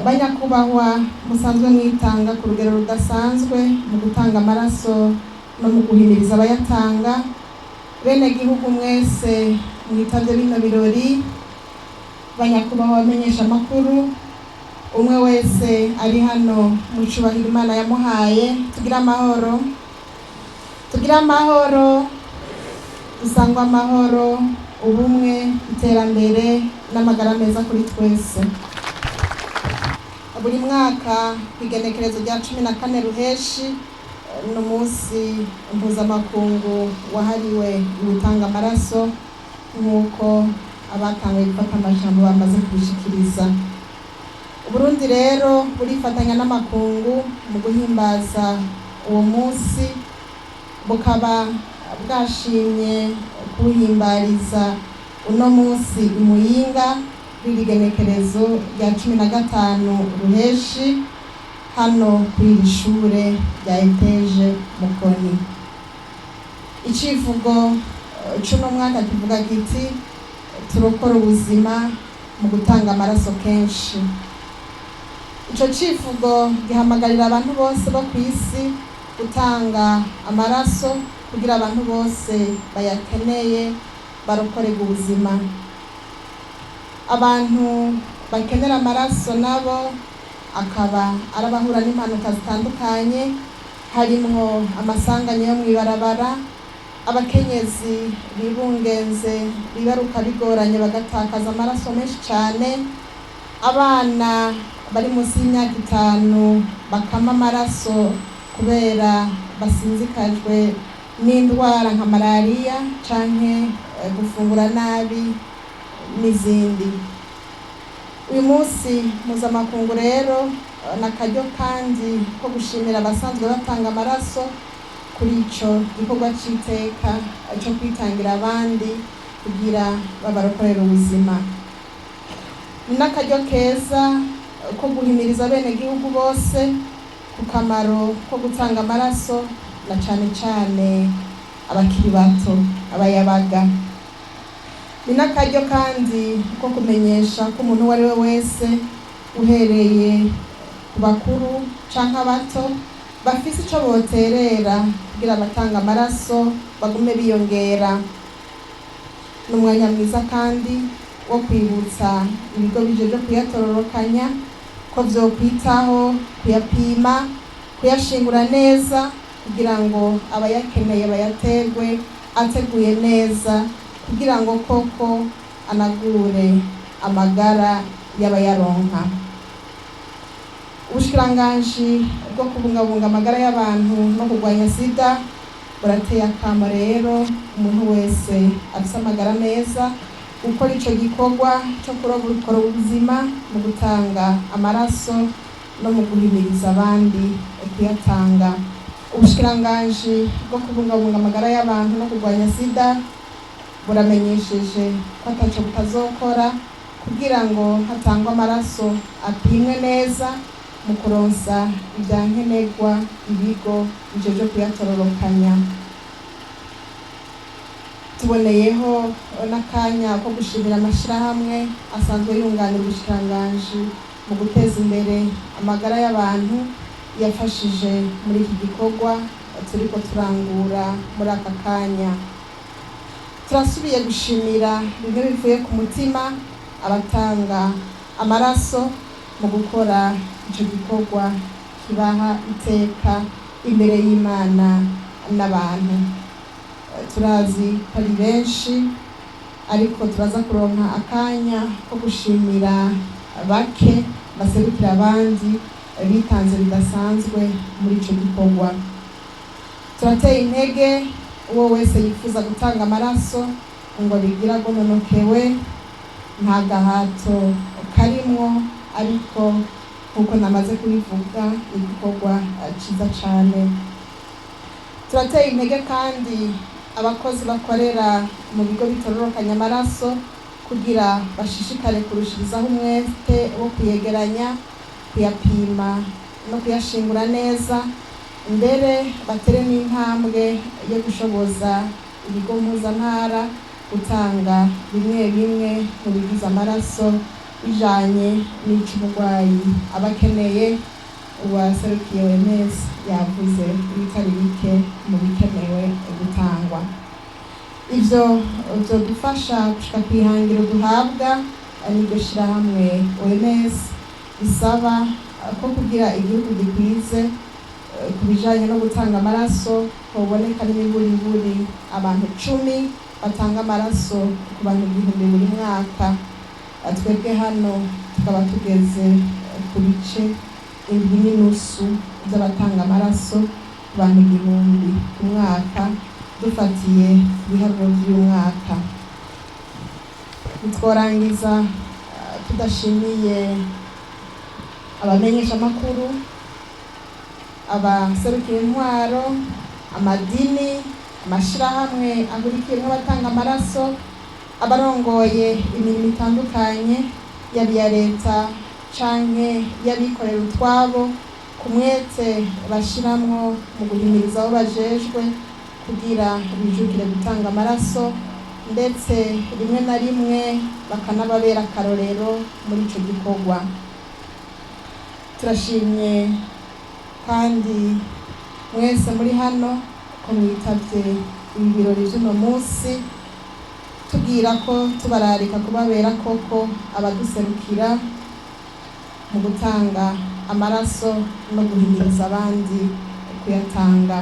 banyakubahwa musanzwe mwitanga ku rugero rudasanzwe mu gutanga amaraso no mu guhimiriza abayatanga, bene gihugu mwese mwitavye bino birori, banyakubahwa bamenyesha amakuru, umwe wese ari hano mu cubahiro Imana yamuhaye, tugira amahoro, dusangwa amahoro, ubumwe, iterambere n'amagara meza kuri twese. Buri mwaka kw'igenekerezo rya 14 Ruheshi n'umunsi mpuzamakungu wahariwe gutanga amaraso, nk'uko abatanguye gufata amajambo bamaze kubishikiriza. Uburundi rero burifatanya n'amakungu mu guhimbaza uwo munsi, bukaba bwashimye kuhimbariza uno munsi i Muyinga w'igenekerezo rya 15 Ruheshi hano kuri ishure rya Eteje Mukoni. Icivugo c'uno mwaka kivuga kiti turokora ubuzima mu gutanga amaraso kenshi. Ico civugo gihamagarira abantu bose bo kw'isi gutanga amaraso kugira abantu bose bayakeneye barokorerwe ubuzima. Abantu bakenera amaraso nabo akaba arabahura n'impanuka zitandukanye, harimwo amasanganya yo mw'ibarabara, abakenyezi bibungenze bibaruka bigoranye bagatakaza amaraso menshi cane, abana bari munsi y'imyaka 5 bakama amaraso kubera basinzikajwe n'indwara nka malariya canke gufungura nabi n'izindi. Uyu munsi mpuzamakungu rero n'akaryo kandi ko gushimira abasanzwe batanga amaraso kuri ico gikorwa c'iteka co kwitangira abandi kugira babarokorera ubuzima. N'akaryo keza ko guhimiriza bene gihugu bose ku kamaro ko gutanga amaraso, na cane cane abakiri bato, abayabaga. Ni n'akaryo kandi ko kumenyesha ko umuntu uwari we wese uhereye ku bakuru canke abato bafise ico boterera kugira abatanga amaraso bagume biyongera. N'umwanya mwiza kandi wo kwibutsa ibigo bijejwe kuyatororokanya ko vyokwitaho kuyapima, kuyashingura neza kugira ngo abayakeneye bayaterwe ateguye neza, kugira ngo koko anagure amagara y'abayaronka. Ubushikiranganji bwo kubungabunga amagara y'abantu no kurwanya sida burateye akamo rero umuntu wese afise amagara meza gukora ico gikorwa co kurokora ubuzima mu gutanga amaraso no mu guhimiriza abandi kuyatanga. Ubushikiranganji bwo kubungabunga amagara y'abantu no kurwanya sida buramenyesheje ko ataco butazokora kugira ngo hatangwe amaraso apimwe neza mu kuronsa ivyankenerwa ibigo bijejwe kuyatororokanya. Tuboneyeho n'akanya ko gushimira amashirahamwe asanzwe yunganira ubushikiranganji mu guteza imbere amagara y'abantu yafashije muri iki gikorwa turiko turangura muri aka kanya. Turasubiye gushimira bimwe bivuye ku mutima abatanga amaraso mu gukora ico gikorwa kibaha iteka imbere y'Imana n'abantu. Turazi ko ari benshi, ariko turaza kuronka akanya ko gushimira bake baserukira abandi bitanze bidasanzwe muri ico gikorwa. Turateye intege uwo wese yifuza gutanga amaraso ngo bigira gononokewe, nta gahato karimwo, ariko nkuko namaze kubivuga igikorwa ciza cane. Turateye intege kandi abakozi bakorera mu bigo bitororokanya amaraso kugira bashishikare kurushirizaho umwete wo kuyegeranya, kuyapima no kuyashingura neza, mbere batere n'intambwe yo gushoboza ibigo mpuzantara gutanga bimwe bimwe mu bigize amaraso bijanye n'ico umurwayi aba akeneye. Uwaserukiye OMS yavuze ibitari bike mu bikenewe gutangwa. Ivyo vyodufasha gushika kw'ihangiro duhabwa n'iryo shirahamwe OMS risaba ko kugira igihugu gikwize ku bijanye no gutanga amaraso hoboneka n'imiburiburi abantu 10 batanga amaraso ku bantu 1000 buri mwaka. Twebwe hano tukaba tugeze ku bice 7.5 by'abatanga amaraso ku bantu 1000 ku mwaka, dufatiye ibiharuro vy'umwaka. Tworangiza tudashimiye abamenyesha amakuru, abaserukira intwaro, amadini, amashirahamwe ahurikiyemwo abatanga amaraso, abarongoye imirimo itandukanye yaba iya leta canke y'abikorera utwabo, ku mwete bashiramwo mu guhimiriza abo bajejwe kugira bijukire gutanga amaraso, ndetse rimwe na rimwe bakanababera akarorero muri ico gikorwa. Turashimye kandi mwese muri hano ko mwitavye ibi birori vy'uno musi, tubwira ko tubararika kubabera koko abaduserukira mu gutanga amaraso no guhimiriza abandi kuyatanga.